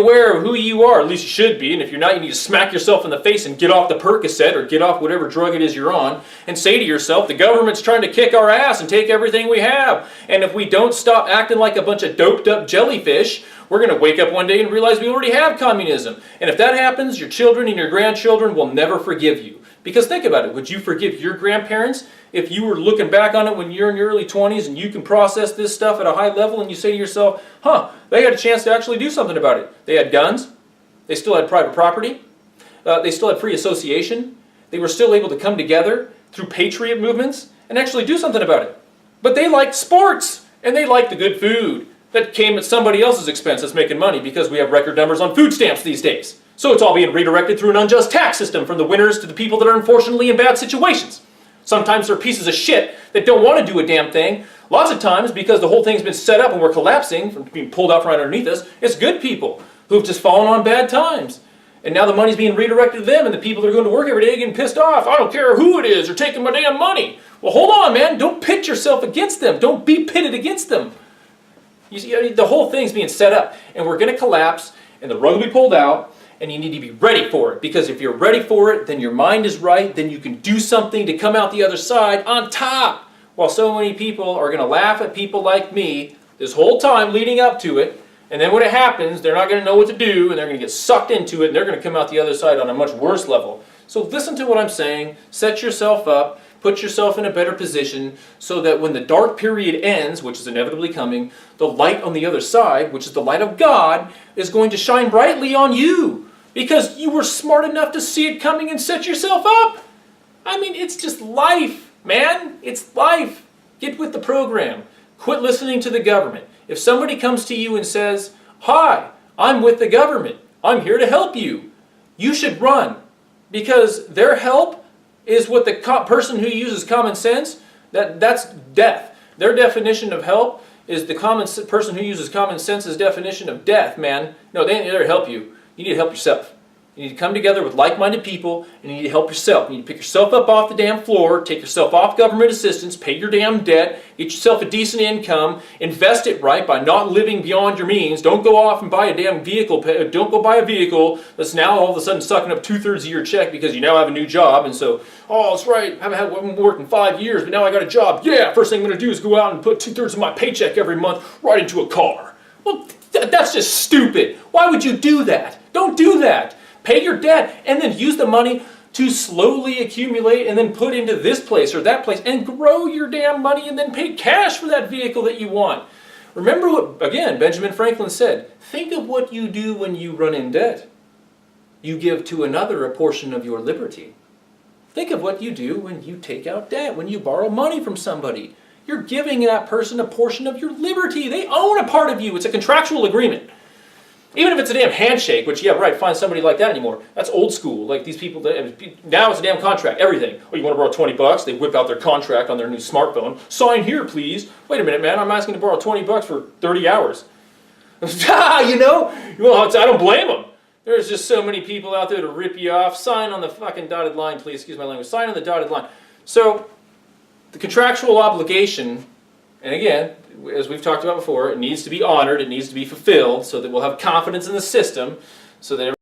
aware of who you are, at least you should be, and if you're not, you need to smack yourself in the face and get off the Percocet or get off whatever drug it is you're on and say to yourself, the government's trying to kick our ass and take everything we have, and if we don't stop acting like a bunch of doped up jellyfish, we're going to wake up one day and realize we already have communism. And if that happens, your children and your grandchildren will never forgive you. Because think about it, would you forgive your grandparents if you were looking back on it when you're in your early 20s and you can process this stuff at a high level and you say to yourself, they had a chance to actually do something about it. They had guns, they still had private property, they still had free association, they were still able to come together through patriot movements and actually do something about it. But they liked sports and they liked the good food that came at somebody else's expense that's making money because we have record numbers on food stamps these days. So it's all being redirected through an unjust tax system from the winners to the people that are unfortunately in bad situations. Sometimes they're pieces of shit that don't want to do a damn thing. Lots of times, because the whole thing's been set up and we're collapsing from being pulled out from underneath us, it's good people who've just fallen on bad times. And now the money's being redirected to them and the people that are going to work every day getting pissed off. I don't care who it is, they're taking my damn money. Well, hold on, man. Don't pit yourself against them. Don't be pitted against them. You see, the whole thing's being set up and we're going to collapse and the rug will be pulled out. And you need to be ready for it, because if you're ready for it, then your mind is right, then you can do something to come out the other side on top. While so many people are going to laugh at people like me this whole time leading up to it, and then when it happens, they're not going to know what to do, and they're going to get sucked into it, and they're going to come out the other side on a much worse level. So listen to what I'm saying, set yourself up, put yourself in a better position, so that when the dark period ends, which is inevitably coming, the light on the other side, which is the light of God, is going to shine brightly on you. Because you were smart enough to see it coming and set yourself up. I mean, it's just life, man. It's life. Get with the program. Quit listening to the government. If somebody comes to you and says, "Hi, I'm with the government. I'm here to help you," you should run. Because their help is what the person who uses common sense, that's death. Their definition of help is the person who uses common sense's definition of death, man. No, they ain't there to help you. You need to help yourself. You need to come together with like-minded people, and you need to help yourself. You need to pick yourself up off the damn floor, take yourself off government assistance, pay your damn debt, get yourself a decent income, invest it right by not living beyond your means. Don't go off and buy a damn vehicle. Don't go buy a vehicle that's now all of a sudden sucking up 2/3 of your check because you now have a new job, and so, oh, that's right, I haven't worked in 5 years, but now I got a job. Yeah, first thing I'm going to do is go out and put 2/3 of my paycheck every month right into a car. Well, that's just stupid. Why would you do that? Don't do that. Pay your debt and then use the money to slowly accumulate and then put into this place or that place and grow your damn money and then pay cash for that vehicle that you want. Remember what, again, Benjamin Franklin said, think of what you do when you run in debt. You give to another a portion of your liberty. Think of what you do when you take out debt, when you borrow money from somebody. You're giving that person a portion of your liberty. They own a part of you. It's a contractual agreement. Even if it's a damn handshake, which, yeah, right, find somebody like that anymore. That's old school. Like these people, now it's a damn contract, everything. Oh, you want to borrow 20 bucks? They whip out their contract on their new smartphone. Sign here, please. Wait a minute, man, I'm asking to borrow 20 bucks for 30 hours. You know? Well, I don't blame them. There's just so many people out there to rip you off. Sign on the fucking dotted line, please. Excuse my language. Sign on the dotted line. So, the contractual obligation, and again, as we've talked about before, it needs to be honored, it needs to be fulfilled, so that we'll have confidence in the system, so that